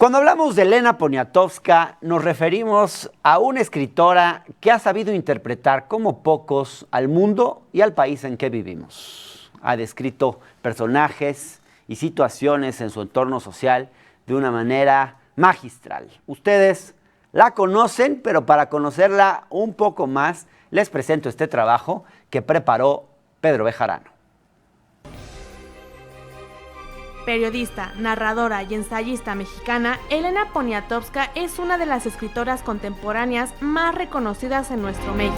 Cuando hablamos de Elena Poniatowska, nos referimos a una escritora que ha sabido interpretar como pocos al mundo y al país en que vivimos. Ha descrito personajes y situaciones en su entorno social de una manera magistral. Ustedes la conocen, pero para conocerla un poco más, les presento este trabajo que preparó Pedro Bejarano. Periodista, narradora y ensayista mexicana, Elena Poniatowska es una de las escritoras contemporáneas más reconocidas en nuestro México.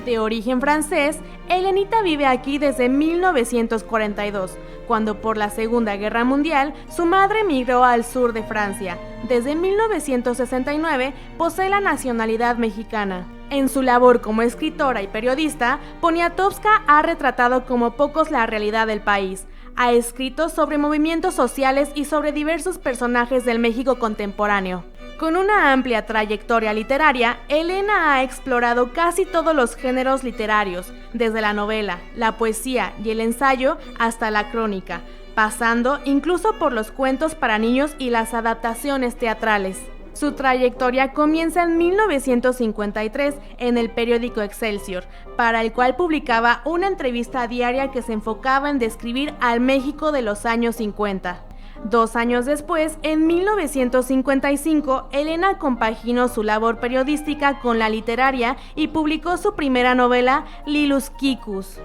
De origen francés, Elenita vive aquí desde 1942, cuando por la Segunda Guerra Mundial su madre emigró al sur de Francia. Desde 1969 posee la nacionalidad mexicana. En su labor como escritora y periodista, Poniatowska ha retratado como pocos la realidad del país. Ha escrito sobre movimientos sociales y sobre diversos personajes del México contemporáneo. Con una amplia trayectoria literaria, Elena ha explorado casi todos los géneros literarios, desde la novela, la poesía y el ensayo hasta la crónica, pasando incluso por los cuentos para niños y las adaptaciones teatrales. Su trayectoria comienza en 1953 en el periódico Excelsior, para el cual publicaba una entrevista diaria que se enfocaba en describir al México de los años 50. 2 años después, en 1955, Elena compaginó su labor periodística con la literaria y publicó su primera novela, Lilus Kikus.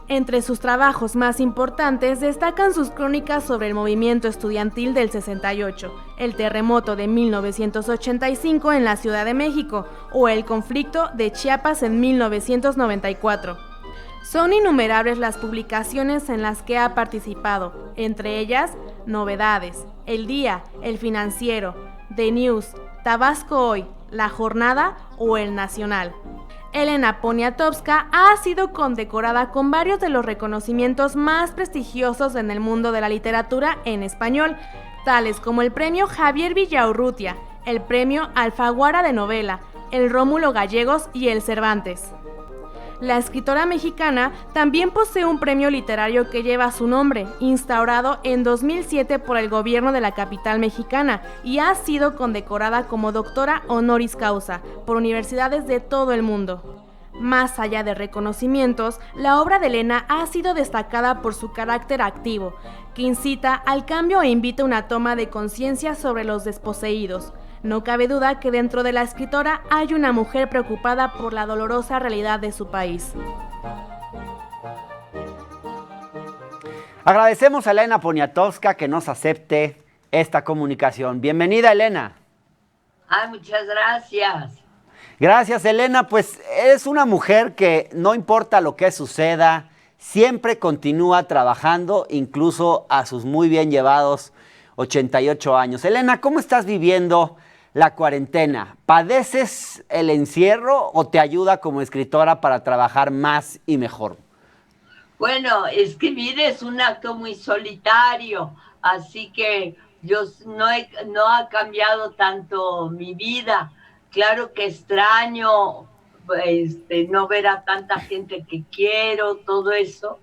Entre sus trabajos más importantes destacan sus crónicas sobre el movimiento estudiantil del 68, el terremoto de 1985 en la Ciudad de México o el conflicto de Chiapas en 1994. Son innumerables las publicaciones en las que ha participado, entre ellas Novedades, El Día, El Financiero, The News, Tabasco Hoy, La Jornada o El Nacional. Elena Poniatowska ha sido condecorada con varios de los reconocimientos más prestigiosos en el mundo de la literatura en español, tales como el Premio Javier Villaurrutia, el Premio Alfaguara de Novela, el Rómulo Gallegos y el Cervantes. La escritora mexicana también posee un premio literario que lleva su nombre, instaurado en 2007 por el gobierno de la capital mexicana, y ha sido condecorada como doctora honoris causa por universidades de todo el mundo. Más allá de reconocimientos, la obra de Elena ha sido destacada por su carácter activo, que incita al cambio e invita a una toma de conciencia sobre los desposeídos. No cabe duda que dentro de la escritora hay una mujer preocupada por la dolorosa realidad de su país. Agradecemos a Elena Poniatowska que nos acepte esta comunicación. Bienvenida, Elena. Muchas gracias. Gracias, Elena. Pues es una mujer que no importa lo que suceda, siempre continúa trabajando, incluso a sus muy bien llevados 88 años. Elena, ¿cómo estás viviendo la cuarentena? ¿Padeces el encierro o te ayuda como escritora para trabajar más y mejor? Bueno, escribir es un acto muy solitario, así que yo no ha cambiado tanto mi vida. Claro que extraño no ver a tanta gente que quiero, todo eso,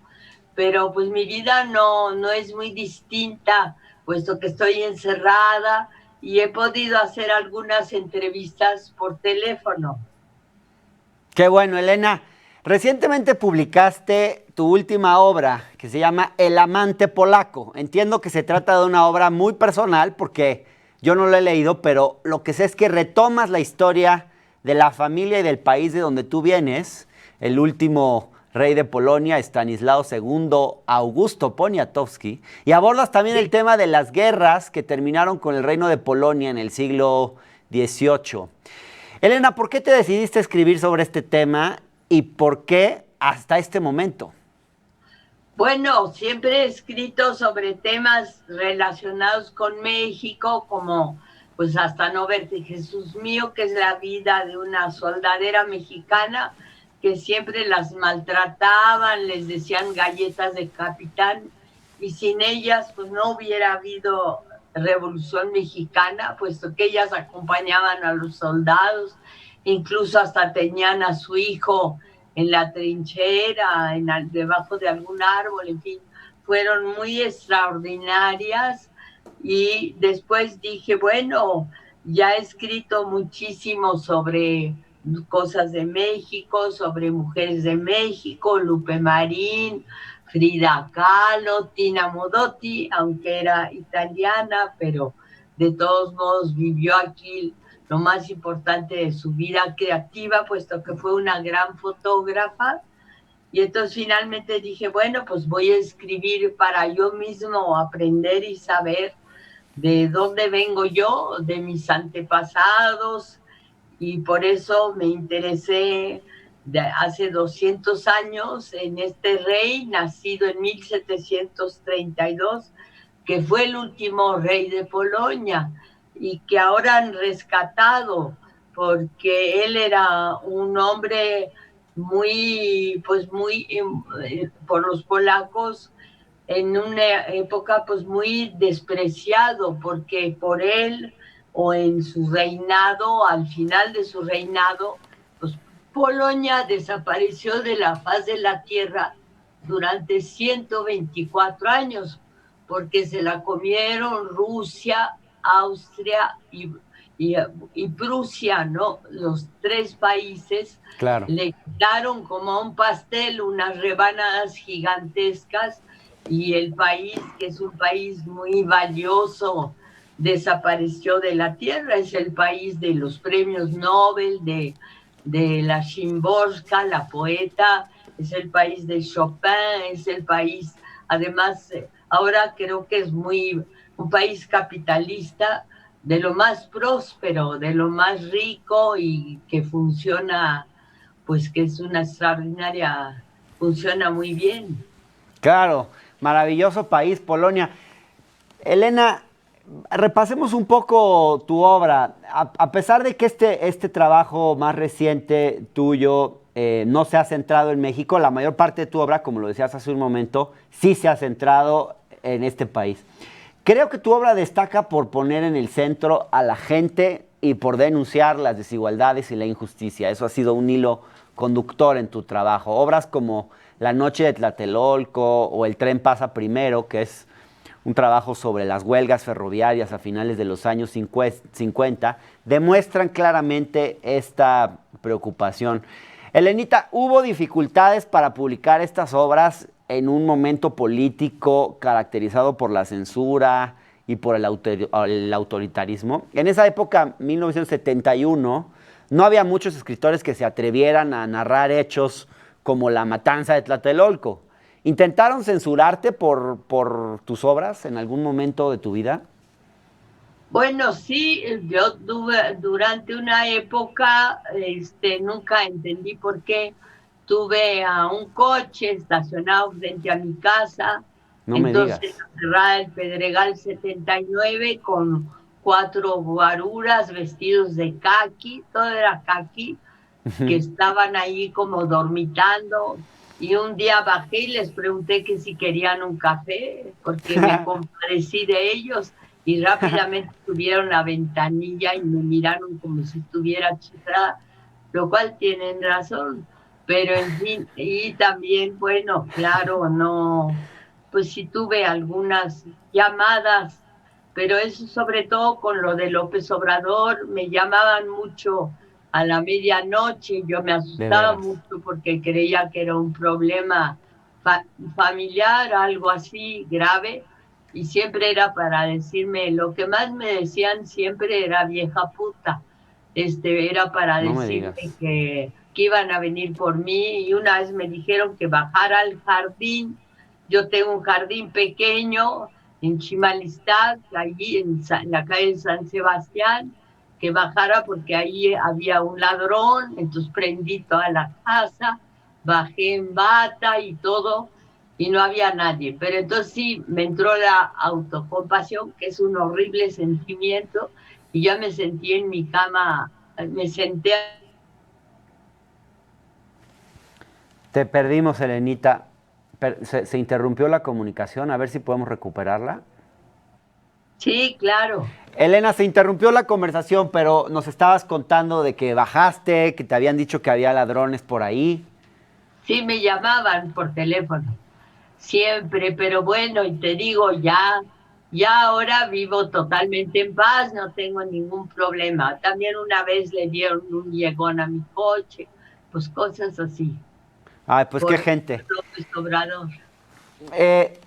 pero pues mi vida no es muy distinta, puesto que estoy encerrada y he podido hacer algunas entrevistas por teléfono. Qué bueno, Elena. Recientemente publicaste tu última obra, que se llama El amante polaco. Entiendo que se trata de una obra muy personal, porque yo no lo he leído, pero lo que sé es que retomas la historia de la familia y del país de donde tú vienes. El último rey de Polonia, Estanislao II Augusto Poniatowski, y abordas también el tema de las guerras que terminaron con el reino de Polonia en el siglo XVIII. Elena, ¿por qué te decidiste escribir sobre este tema y por qué hasta este momento? Bueno, siempre he escrito sobre temas relacionados con México, como pues hasta no verte Jesús mío, que es la vida de una soldadera mexicana que siempre las maltrataban, les decían galletas de capitán, y sin ellas pues no hubiera habido Revolución Mexicana, puesto que ellas acompañaban a los soldados, incluso hasta tenían a su hijo en la trinchera, debajo de algún árbol, en fin, fueron muy extraordinarias y después dije, bueno, ya he escrito muchísimo sobre cosas de México, sobre mujeres de México, Lupe Marín, Frida Kahlo, Tina Modotti, aunque era italiana, pero de todos modos vivió aquí lo más importante de su vida creativa, puesto que fue una gran fotógrafa. Y entonces finalmente dije, bueno, pues voy a escribir para yo mismo aprender y saber de dónde vengo yo, de mis antepasados, y por eso me interesé hace 200 años en este rey, nacido en 1732, que fue el último rey de Polonia y que ahora han rescatado, porque él era un hombre muy, pues muy, por los polacos, en una época pues muy despreciado, porque por él o en su reinado, al final de su reinado, pues Polonia desapareció de la faz de la tierra durante 124 años, porque se la comieron Rusia, Austria y Prusia, ¿no? Los tres países. Claro. Le quitaron como un pastel unas rebanadas gigantescas y el país, que es un país muy valioso, desapareció de la tierra. Es el país de los premios Nobel, de la Szymborska, la poeta, es el país de Chopin, es el país, además, ahora creo que es un país capitalista, de lo más próspero, de lo más rico y que funciona, pues que es una extraordinaria, funciona muy bien. Claro, maravilloso país, Polonia. Elena, repasemos un poco tu obra. A pesar de que este trabajo más reciente tuyo no se ha centrado en México, la mayor parte de tu obra, como lo decías hace un momento, sí se ha centrado en este país. Creo que tu obra destaca por poner en el centro a la gente y por denunciar las desigualdades y la injusticia. Eso ha sido un hilo conductor en tu trabajo. Obras como La noche de Tlatelolco o El tren pasa primero, que es un trabajo sobre las huelgas ferroviarias a finales de los años 50, demuestran claramente esta preocupación. Elenita, ¿hubo dificultades para publicar estas obras en un momento político caracterizado por la censura y por el autoritarismo? En esa época, 1971, no había muchos escritores que se atrevieran a narrar hechos como la matanza de Tlatelolco. ¿Intentaron censurarte por tus obras en algún momento de tu vida? Bueno, sí, yo durante una época, nunca entendí por qué tuve a un coche estacionado frente a mi casa, No me digas. entonces cerrada el Pedregal 79 con 4 guaruras vestidos de caqui, todo era caqui, que estaban ahí como dormitando, y un día bajé y les pregunté que si querían un café, porque me compadecí de ellos, y rápidamente subieron la ventanilla y me miraron como si estuviera chiflada, lo cual tienen razón, pero en fin, y también, bueno, claro, no, pues sí tuve algunas llamadas, pero eso sobre todo con lo de López Obrador, me llamaban mucho a la medianoche, yo me asustaba mucho porque creía que era un problema familiar, algo así grave, y siempre era para decirme, lo que más me decían siempre era vieja puta, era para decirme que iban a venir por mí, y una vez me dijeron que bajara al jardín. Yo tengo un jardín pequeño en Chimalistá, allí en la calle San Sebastián, que bajara porque ahí había un ladrón, entonces prendí toda la casa, bajé en bata y todo, y no había nadie. Pero entonces sí, me entró la autocompasión, que es un horrible sentimiento, y ya me sentí en mi cama, me senté. Te perdimos, Elenita. Se interrumpió la comunicación, a ver si podemos recuperarla. Sí, claro. Elena, se interrumpió la conversación, pero nos estabas contando de que bajaste, que te habían dicho que había ladrones por ahí. Sí, me llamaban por teléfono. siempre, pero bueno, y te digo, ya ahora vivo totalmente en paz, no tengo ningún problema. También una vez le dieron un llegón a mi coche, pues cosas así, Ay, pues qué por gente. López Obrador.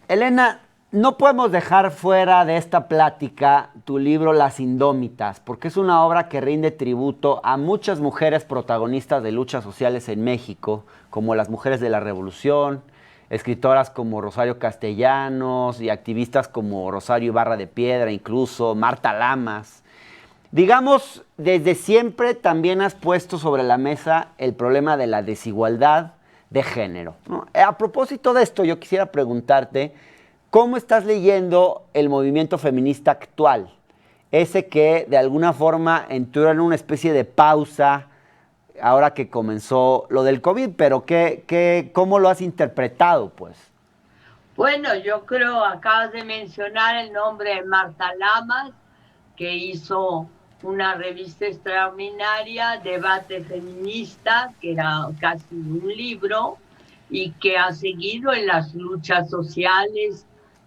Elena, no podemos dejar fuera de esta plática tu libro Las Indómitas, porque es una obra que rinde tributo a muchas mujeres protagonistas de luchas sociales en México, como las mujeres de la Revolución, escritoras como Rosario Castellanos y activistas como Rosario Ibarra de Piedra, incluso Marta Lamas. Digamos, desde siempre también has puesto sobre la mesa el problema de la desigualdad de género, ¿no? A propósito de esto, yo quisiera preguntarte, ¿cómo estás leyendo el movimiento feminista actual? Ese que de alguna forma entró en una especie de pausa ahora que comenzó lo del COVID, pero ¿cómo lo has interpretado, pues? Bueno, yo creo, acabas de mencionar el nombre de Marta Lamas, que hizo una revista extraordinaria, Debate Feminista, que era casi un libro, y que ha seguido en las luchas sociales,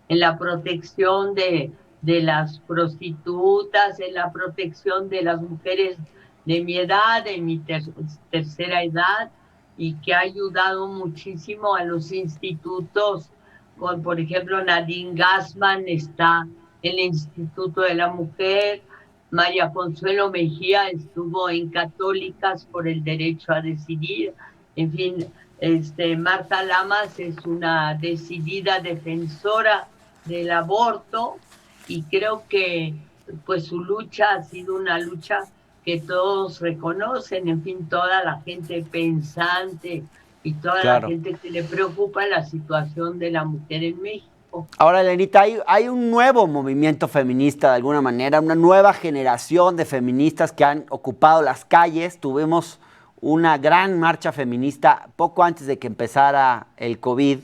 en la protección de las prostitutas, en la protección de las mujeres de mi edad, de mi tercera edad, y que ha ayudado muchísimo a los institutos, con, por ejemplo, Nadine Gassman está el Instituto de la Mujer, María Consuelo Mejía estuvo en Católicas por el Derecho a Decidir, en fin, Marta Lamas es una decidida defensora del aborto y creo que pues su lucha ha sido una lucha que todos reconocen, en fin, toda la gente pensante y toda la Claro. gente que le preocupa la situación de la mujer en México. Ahora, Elenita, hay un nuevo movimiento feminista de alguna manera, una nueva generación de feministas que han ocupado las calles. Tuvimos una gran marcha feminista poco antes de que empezara el COVID,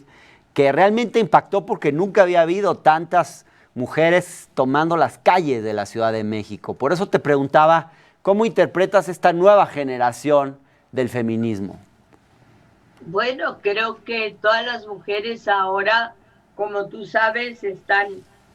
que realmente impactó porque nunca había habido tantas mujeres tomando las calles de la Ciudad de México. Por eso te preguntaba, ¿cómo interpretas esta nueva generación del feminismo? Bueno, creo que todas las mujeres ahora, como tú sabes,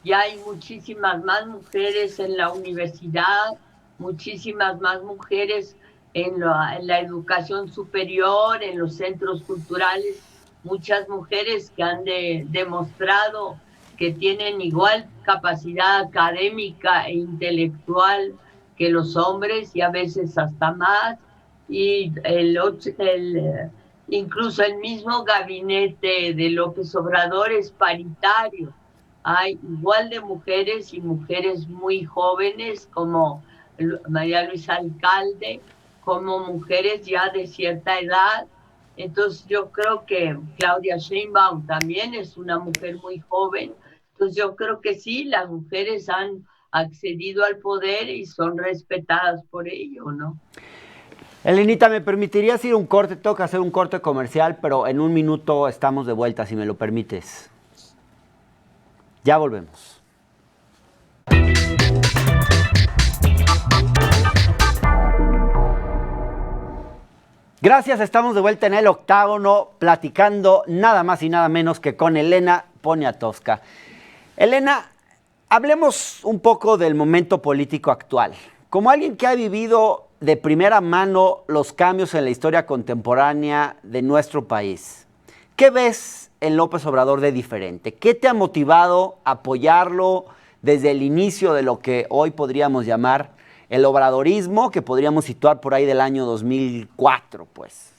ya hay muchísimas más mujeres en la universidad, muchísimas más mujeres en la educación superior, en los centros culturales, muchas mujeres que han demostrado que tienen igual capacidad académica e intelectual que los hombres y a veces hasta más. Y incluso el mismo gabinete de López Obrador es paritario. Hay igual de mujeres y mujeres muy jóvenes como María Luisa Alcalde, como mujeres ya de cierta edad. Entonces yo creo que Claudia Sheinbaum también es una mujer muy joven. Entonces yo creo que sí, las mujeres han accedido al poder y son respetadas por ello, ¿no? Elenita, ¿me permitirías ir a un corte? Tengo que hacer un corte comercial, pero en un minuto estamos de vuelta, si me lo permites. Ya volvemos. Gracias, estamos de vuelta en el octágono, platicando nada más y nada menos que con Elena Poniatowska. Elena, hablemos un poco del momento político actual. Como alguien que ha vivido de primera mano los cambios en la historia contemporánea de nuestro país, ¿qué ves en López Obrador de diferente? ¿Qué te ha motivado a apoyarlo desde el inicio de lo que hoy podríamos llamar el obradorismo, que podríamos situar por ahí del año 2004, pues?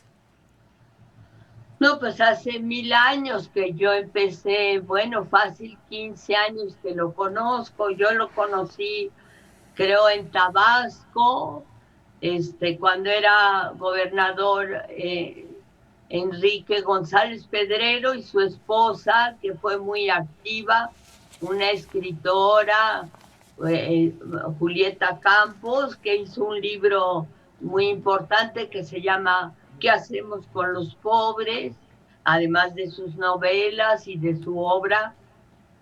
No, pues hace 1000 años que yo empecé, bueno, fácil 15 años que lo conozco. Yo lo conocí, creo, en Tabasco, cuando era gobernador Enrique González Pedrero y su esposa, que fue muy activa, una escritora, Julieta Campos, que hizo un libro muy importante que se llama ¿Qué hacemos con los pobres?, además de sus novelas y de su obra.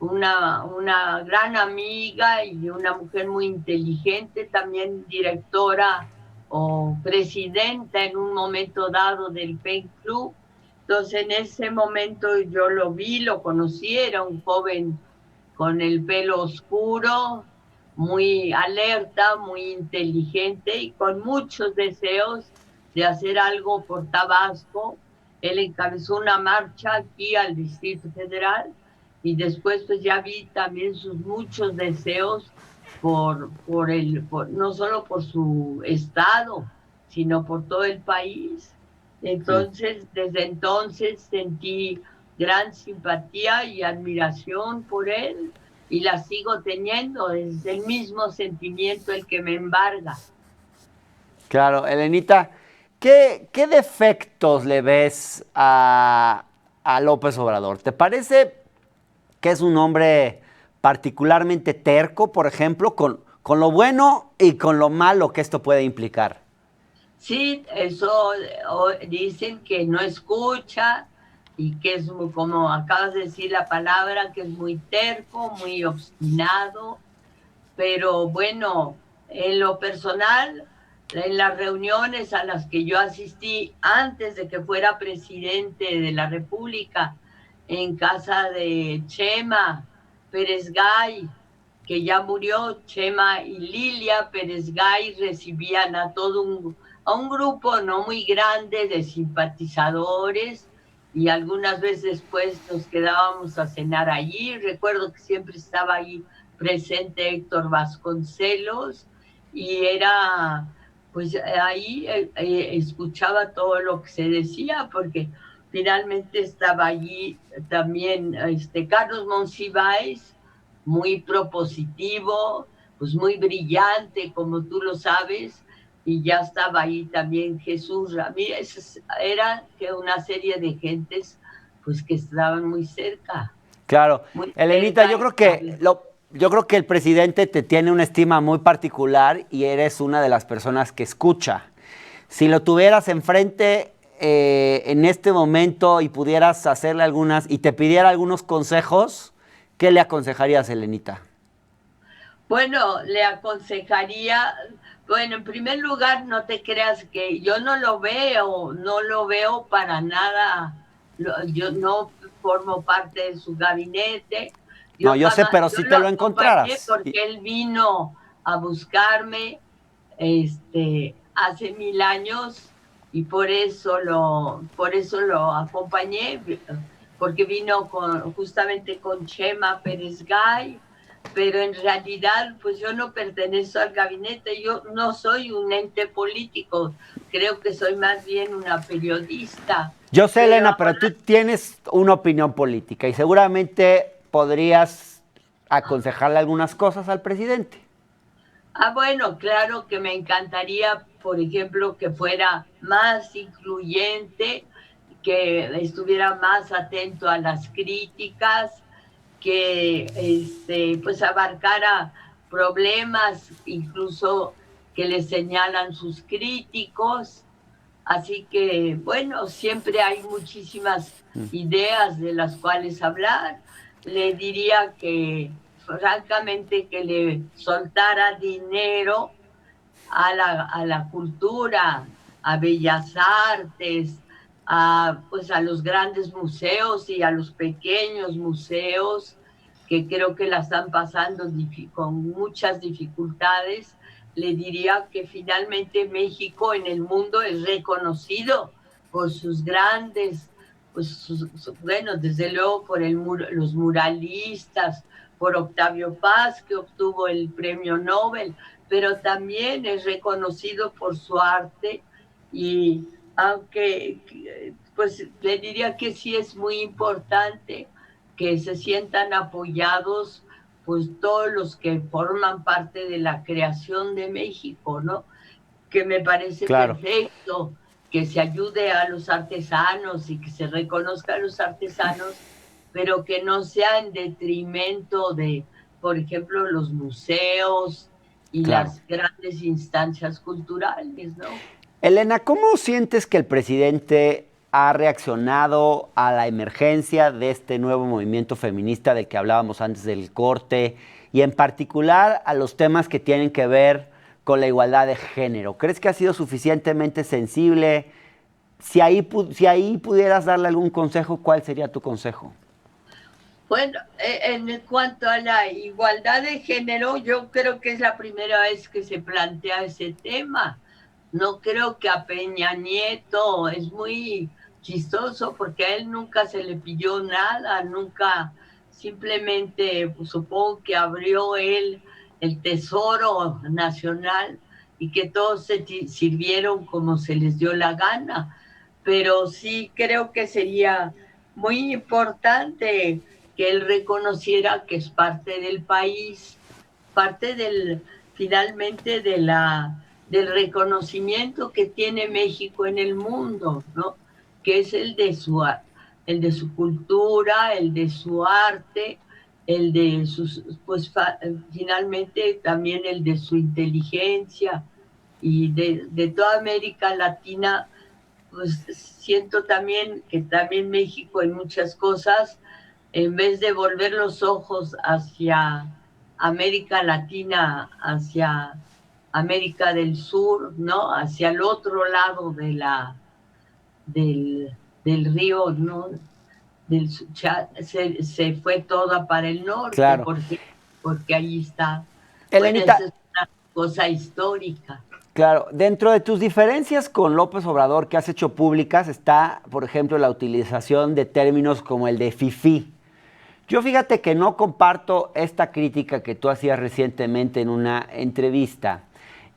Una gran amiga y una mujer muy inteligente, también directora o presidenta en un momento dado del PEN Club. Entonces en ese momento yo lo vi, lo conocí, era un joven con el pelo oscuro, muy alerta, muy inteligente y con muchos deseos de hacer algo por Tabasco. Él encabezó una marcha aquí al Distrito Federal y después pues ya vi también sus muchos deseos no solo por su estado, sino por todo el país. Entonces, desde entonces sentí gran simpatía y admiración por él y la sigo teniendo, es el mismo sentimiento el que me embarga. Claro, Elenita, ¿qué defectos le ves a López Obrador? ¿Te parece que es un hombre particularmente terco, por ejemplo, con lo bueno y con lo malo que esto puede implicar? Sí, eso dicen que no escucha y que es muy, como acabas de decir la palabra, que es muy terco, muy obstinado, pero bueno, en lo personal, en las reuniones a las que yo asistí antes de que fuera presidente de la República, en casa de Chema Pérez Gay, que ya murió, Chema y Lilia Pérez Gay recibían a a un grupo no muy grande de simpatizadores y algunas veces después nos quedábamos a cenar allí. Recuerdo que siempre estaba ahí presente Héctor Vasconcelos y era, pues ahí escuchaba todo lo que se decía porque finalmente estaba allí también Carlos Monsiváis, muy propositivo, pues muy brillante, como tú lo sabes, y ya estaba ahí también Jesús Ramírez. Era que una serie de gentes pues que estaban muy cerca. Claro. Muy Elenita, cerca yo creo que el presidente te tiene una estima muy particular y eres una de las personas que escucha. Si lo tuvieras enfrente en este momento y pudieras hacerle y te pidiera algunos consejos, ¿qué le aconsejarías, Elenita? Bueno, le aconsejaría, bueno, en primer lugar, no te creas que yo no lo veo para nada, yo no formo parte de su gabinete. No, yo sé, pero si te lo acompañé encontraras. porque él vino a buscarme hace 1000 años y por eso lo acompañé, porque vino justamente con Chema Pérez Gay, pero en realidad pues yo no pertenezco al gabinete, yo no soy un ente político, creo que soy más bien una periodista. Yo sé, Elena, pero tú tienes una opinión política y seguramente podrías aconsejarle algunas cosas al presidente. Bueno, claro que me encantaría, por ejemplo, que fuera más incluyente, que estuviera más atento a las críticas, que pues abarcara problemas incluso que le señalan sus críticos. Así que, bueno, siempre hay muchísimas ideas de las cuales hablar. Le diría que, francamente, que le soltara dinero a la cultura, a Bellas Artes, pues a los grandes museos y a los pequeños museos que creo que la están pasando con muchas dificultades. Le diría que finalmente México en el mundo es reconocido por sus grandes, pues bueno, desde luego por los muralistas, por Octavio Paz, que obtuvo el premio Nobel, pero también es reconocido por su arte y aunque pues le diría que sí es muy importante que se sientan apoyados pues todos los que forman parte de la creación de México, ¿no? Que me parece perfecto que se ayude a los artesanos y que se reconozca a los artesanos, pero que no sea en detrimento de, por ejemplo, los museos y las grandes instancias culturales, ¿no? Elena, ¿cómo sientes que el presidente ha reaccionado a la emergencia de este nuevo movimiento feminista del que hablábamos antes del corte y en particular a los temas que tienen que ver con la igualdad de género? ¿Crees que ha sido suficientemente sensible si ahí pudieras darle algún consejo, ¿cuál sería tu consejo? Bueno, en cuanto a la igualdad de género, yo creo que es la primera vez que se plantea ese tema. No creo que a Peña Nieto, es muy chistoso porque a él nunca se le pidió nada, nunca, simplemente pues, supongo que abrió él el Tesoro Nacional y que todos se sirvieron como se les dio la gana. Pero sí creo que sería muy importante que él reconociera que es parte del país, parte finalmente del reconocimiento que tiene México en el mundo, ¿no? Que es el de su cultura, el de su arte, el de pues finalmente también el de su inteligencia y de toda América Latina. Pues siento también que también México en muchas cosas, en vez de volver los ojos hacia América Latina, hacia América del Sur, ¿no? Hacia el otro lado del río, ¿no? Se fue toda para el norte, Claro. porque ahí está. Elenita, bueno, esa es una cosa histórica. Claro, dentro de tus diferencias con López Obrador que has hecho públicas está, por ejemplo, la utilización de términos como el de fifí. Yo fíjate que no comparto esta crítica que tú hacías recientemente en una entrevista.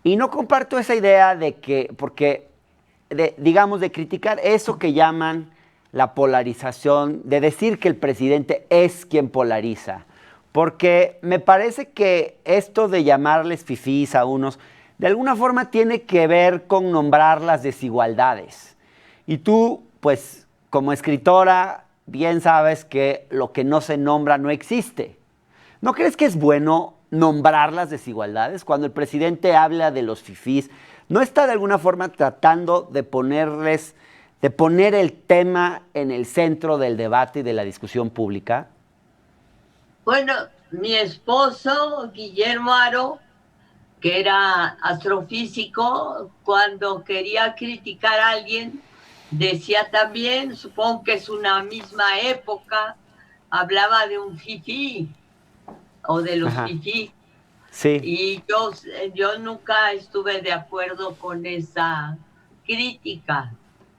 Y no comparto esa idea de que, digamos, de criticar eso que llaman la polarización, de decir que el presidente es quien polariza. Porque me parece que esto de llamarles fifís a unos, de alguna forma tiene que ver con nombrar las desigualdades. Y tú, pues, como escritora, bien sabes que lo que no se nombra no existe. ¿No crees que es bueno nombrar las desigualdades? Cuando el presidente habla de los fifís, ¿no está de alguna forma tratando de poner el tema en el centro del debate y de la discusión pública? Bueno, mi esposo, Guillermo Haro, que era astrofísico, cuando quería criticar a alguien, decía también, supongo que es una misma época, hablaba de un fifí o de los fifí. Sí. Y yo nunca estuve de acuerdo con esa crítica.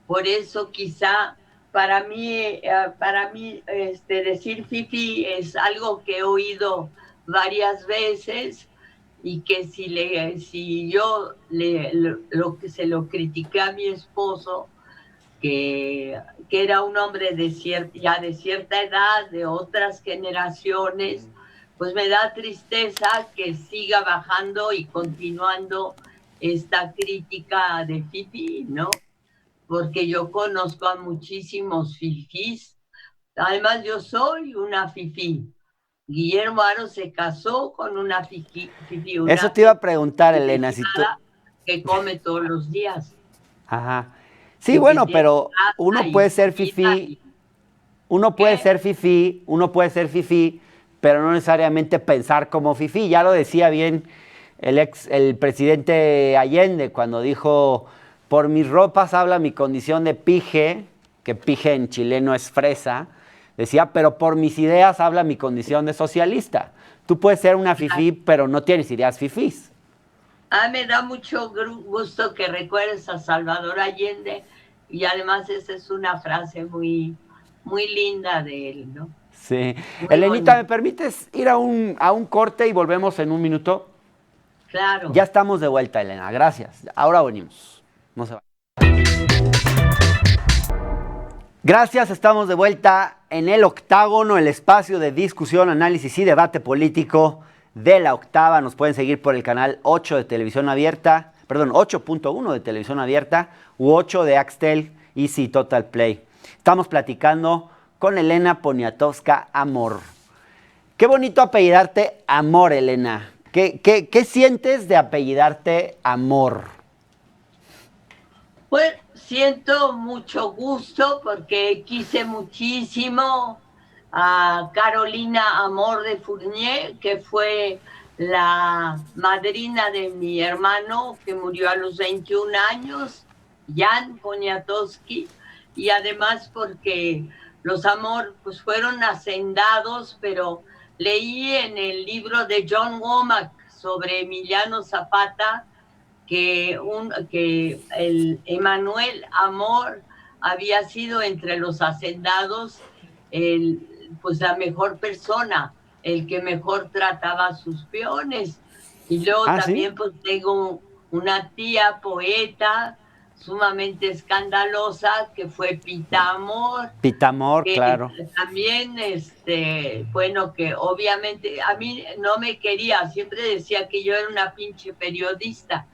Por eso quizá para mí decir fifí es algo que he oído varias veces y que si yo se lo critiqué a mi esposo, que era un hombre ya de cierta edad, de otras generaciones, pues me da tristeza que siga bajando y continuando esta crítica de fifí, ¿no? Porque yo conozco a muchísimos fifís. Además, yo soy una fifí. Guillermo Haro se casó con una fifí. Eso te iba a preguntar, Elena. Si tú... que come todos los días. Ajá. Sí, bueno, pero uno puede ser fifí, uno puede ser fifí, pero no necesariamente pensar como fifí. Ya lo decía bien el presidente Allende cuando dijo: por mis ropas habla mi condición de pije, que pije en chileno es fresa. Decía, pero por mis ideas habla mi condición de socialista. Tú puedes ser una fifí, pero no tienes ideas fifís. Me da mucho gusto que recuerdes a Salvador Allende, y además esa es una frase muy, muy linda de él, ¿no? Sí. Muy Elenita, bonita. ¿me permites ir a un corte y volvemos en un minuto? Claro. Ya estamos de vuelta, Elena. Gracias. Ahora venimos. No se va. Gracias, estamos de vuelta en El Octágono, el espacio de discusión, análisis y debate político de La Octava. Nos pueden seguir por el canal 8 de Televisión Abierta, perdón, 8.1 de Televisión Abierta u 8 de Axtel, Easy Total Play. Estamos platicando con Elena Poniatowska Amor. Qué bonito apellidarte Amor, Elena. ¿Qué sientes de apellidarte Amor? Pues siento mucho gusto porque quise muchísimo a Carolina Amor de Fournier, que fue la madrina de mi hermano que murió a los 21 años, Jan Poniatowski, y además porque los Amor pues fueron hacendados, pero leí en el libro de John Womack sobre Emiliano Zapata que el Emanuel Amor había sido entre los hacendados pues la mejor persona, el que mejor trataba a sus peones. Y luego también ¿sí? pues tengo una tía poeta sumamente escandalosa que fue Pita Amor, Pitamor, que claro. también, bueno, que obviamente a mí no me quería, siempre decía que yo era una pinche periodista,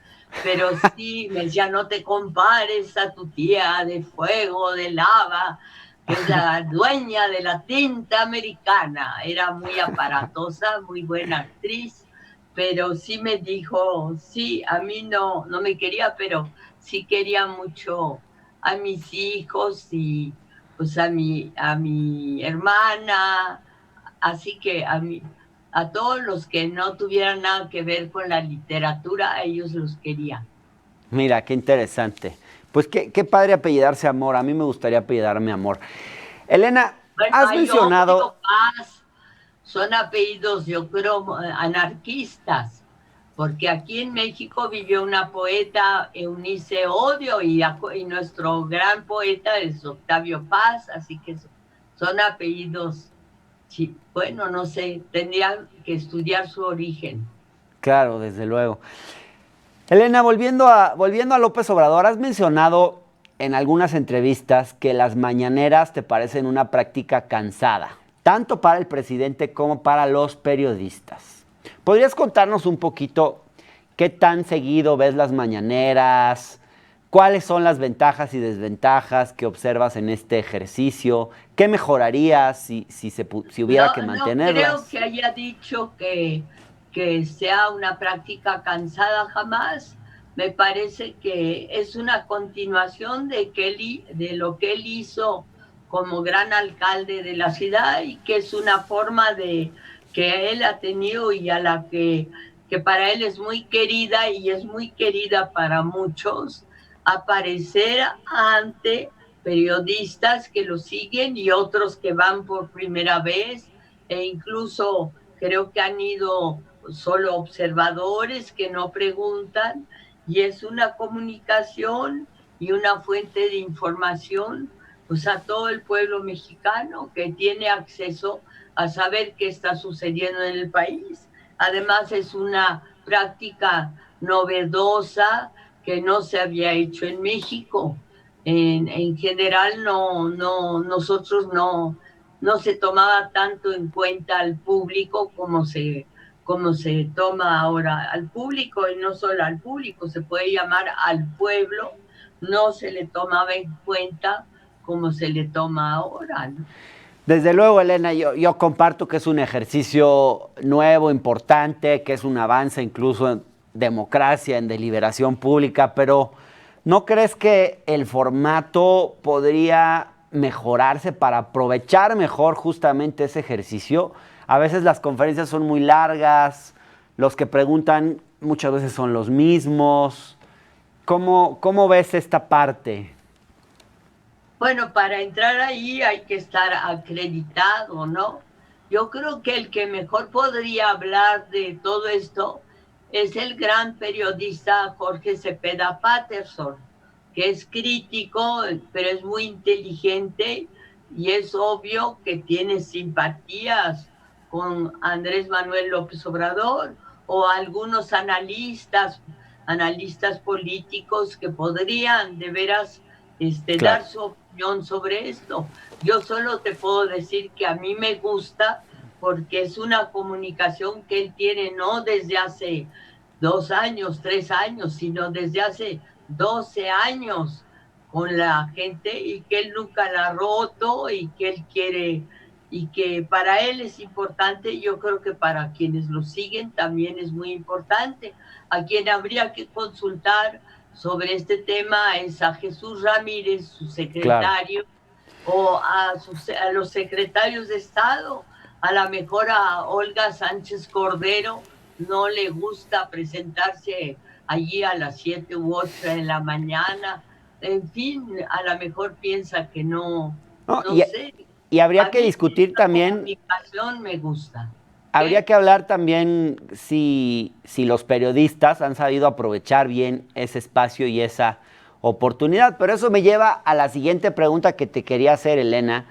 pero sí me decía, no te compares a tu tía de fuego, de lava, que es la dueña de la tinta americana. Era muy aparatosa, muy buena actriz, pero sí me dijo, sí, a mí no me quería, pero sí quería mucho a mis hijos y pues a mi hermana, así que a todos los que no tuvieran nada que ver con la literatura, a ellos los quería. Mira, qué interesante. Pues qué padre apellidarse Amor. A mí me gustaría apellidarme Amor. Elena, Bueno, has hay mencionado... odio, paz, son apellidos, yo creo, anarquistas, porque aquí en México vivió una poeta, Eunice Odio, y nuestro gran poeta es Octavio Paz, así que son apellidos. Sí, bueno, no sé, tendrían que estudiar su origen. Claro, desde luego. Elena, volviendo a López Obrador, has mencionado en algunas entrevistas que las mañaneras te parecen una práctica cansada, tanto para el presidente como para los periodistas. ¿Podrías contarnos un poquito qué tan seguido ves las mañaneras? ¿Cuáles son las ventajas y desventajas que observas en este ejercicio? ¿Qué mejorarías si hubiera que No creo mantenerlas? que haya dicho que sea una práctica cansada jamás. Me parece que es una continuación de lo que él hizo como gran alcalde de la ciudad y que es una forma de que él ha tenido y a la que para él es muy querida y es muy querida para muchos, aparecer ante periodistas que lo siguen y otros que van por primera vez, e incluso creo que han ido solo observadores que no preguntan, y es una comunicación y una fuente de información pues a todo el pueblo mexicano que tiene acceso a saber qué está sucediendo en el país. Además es una práctica novedosa que no se había hecho en México. En general nosotros no se tomaba tanto en cuenta al público como se toma ahora al público, y no solo al público, se puede llamar al pueblo, no se le tomaba en cuenta como se le toma ahora, ¿no? Desde luego, Elena, yo comparto que es un ejercicio nuevo, importante, que es un avance incluso en democracia, en deliberación pública, pero ¿no crees que el formato podría mejorarse para aprovechar mejor justamente ese ejercicio? A veces las conferencias son muy largas, los que preguntan muchas veces son los mismos. ¿Cómo ves esta parte? Bueno, para entrar ahí hay que estar acreditado, ¿no? Yo creo que el que mejor podría hablar de todo esto es el gran periodista Jorge Cepeda Patterson, que es crítico, pero es muy inteligente y es obvio que tiene simpatías con Andrés Manuel López Obrador o algunos analistas políticos que podrían de veras dar Claro. su opinión sobre esto. Yo solo te puedo decir que a mí me gusta porque es una comunicación que él tiene no desde hace 2 años, 3 años, sino desde hace 12 años con la gente y que él nunca la ha roto y que él quiere y que para él es importante. Yo creo que para quienes lo siguen también es muy importante. A quien habría que consultar sobre este tema es a Jesús Ramírez, su Claro. secretario, o a los secretarios de Estado. A lo mejor a Olga Sánchez Cordero no le gusta presentarse allí a las 7 u 8 de la mañana en fin, a lo mejor piensa que no, No, no sé. y habría A que mí discutir la también, comunicación me gusta. habría ¿Qué? que hablar también si los periodistas han sabido aprovechar bien ese espacio y esa oportunidad. Pero eso me lleva a la siguiente pregunta que te quería hacer, Elena.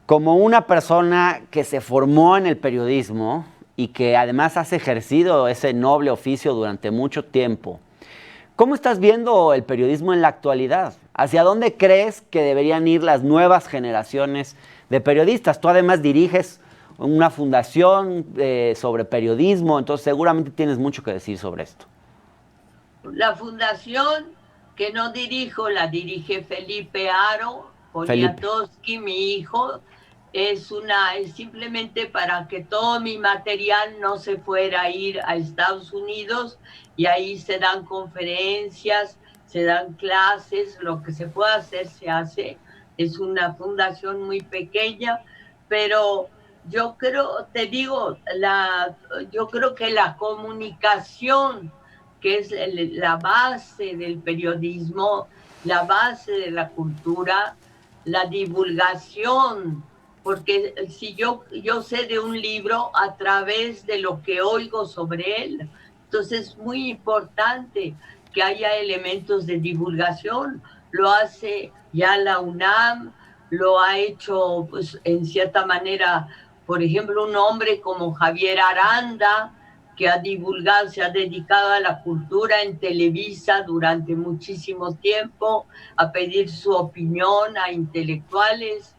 Como una persona que se formó en el periodismo y que además has ejercido ese noble oficio durante mucho tiempo, ¿cómo estás viendo el periodismo en la actualidad? ¿Hacia dónde crees que deberían ir las nuevas generaciones de periodistas? Tú además diriges una fundación sobre periodismo, entonces seguramente tienes mucho que decir sobre esto. La fundación que no dirijo, la dirige Felipe Aro Felipe. Poniatowski, mi hijo. Es simplemente para que todo mi material no se fuera a ir a Estados Unidos, y ahí se dan conferencias, se dan clases, lo que se pueda hacer se hace. Es una fundación muy pequeña, pero yo creo, te digo, yo creo que la comunicación, que es la base del periodismo, la base de la cultura, la divulgación, porque si yo sé de un libro a través de lo que oigo sobre él, entonces es muy importante que haya elementos de divulgación. Lo hace ya la UNAM, lo ha hecho pues, en cierta manera, por ejemplo, un hombre como Javier Aranda, que ha divulgado, se ha dedicado a la cultura en Televisa durante muchísimo tiempo, a pedir su opinión a intelectuales.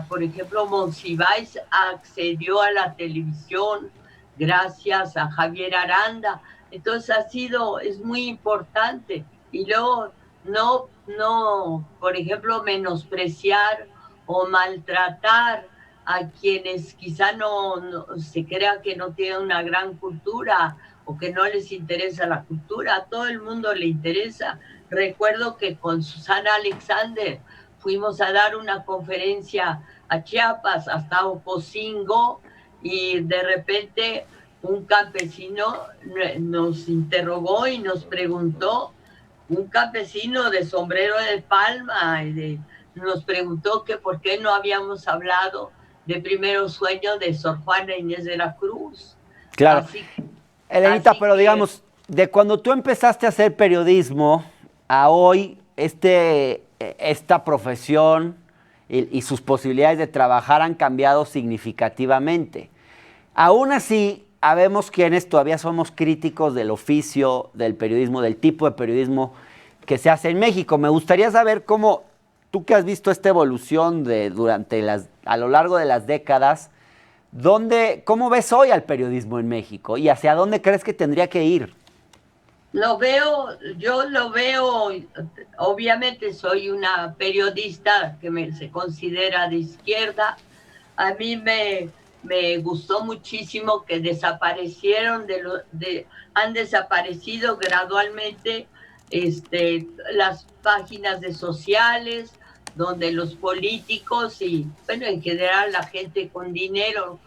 Por ejemplo, Monsiváis accedió a la televisión gracias a Javier Aranda. Entonces es muy importante. Y luego, por ejemplo, menospreciar o maltratar a quienes quizá no se crea que no tienen una gran cultura o que no les interesa la cultura. A todo el mundo le interesa. Recuerdo que con Susana Alexander fuimos a dar una conferencia a Chiapas, hasta Ocosingo, y de repente un campesino nos interrogó y nos preguntó, un campesino de sombrero de palma, nos preguntó que por qué no habíamos hablado de Primeros Sueños de Sor Juana Inés de la Cruz. Claro. Así, Elenita, así pero que digamos, de cuando tú empezaste a hacer periodismo a hoy, esta profesión y sus posibilidades de trabajar han cambiado significativamente. Aún así, habemos quienes todavía somos críticos del oficio, del periodismo, del tipo de periodismo que se hace en México. Me gustaría saber cómo, tú que has visto esta evolución a lo largo de las décadas, ¿cómo ves hoy al periodismo en México y hacia dónde crees que tendría que ir? yo lo veo, obviamente soy una periodista que se considera de izquierda. A mí me gustó muchísimo que desaparecieron, han desaparecido gradualmente las páginas de sociales, donde los políticos y, bueno, en general la gente con dinero,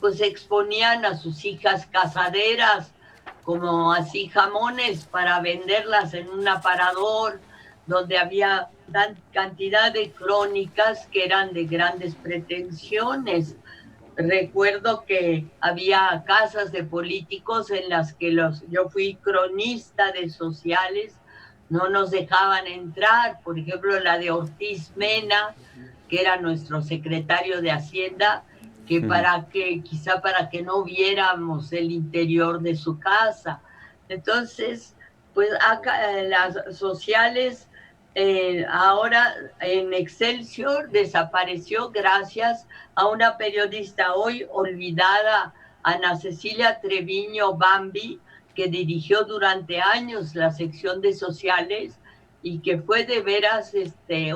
pues exponían a sus hijas casaderas como así jamones para venderlas en un aparador, donde había cantidad de crónicas que eran de grandes pretensiones. Recuerdo que había casas de políticos en las que yo fui cronista de sociales, no nos dejaban entrar. Por ejemplo, la de Ortiz Mena, que era nuestro secretario de Hacienda, que quizá para que no viéramos el interior de su casa. Entonces, pues acá las sociales, ahora en Excelsior desapareció gracias a una periodista hoy olvidada, Ana Cecilia Treviño Bambi, que dirigió durante años la sección de sociales y que fue de veras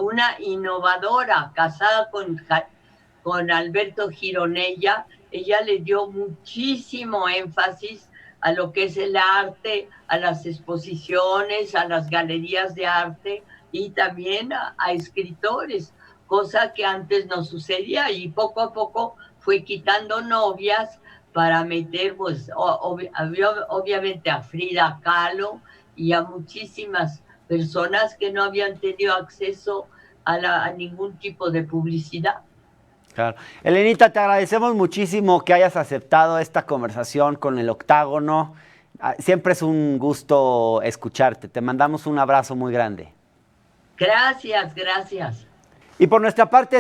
una innovadora, casada con Alberto Gironella. Ella le dio muchísimo énfasis a lo que es el arte, a las exposiciones, a las galerías de arte y también a escritores, cosa que antes no sucedía, y poco a poco fue quitando novias para meter, pues, obviamente a Frida Kahlo y a muchísimas personas que no habían tenido acceso a ningún tipo de publicidad. Claro. Elenita, te agradecemos muchísimo que hayas aceptado esta conversación con el Octágono. Siempre es un gusto escucharte. Te mandamos un abrazo muy grande. Gracias, gracias. Y por nuestra parte,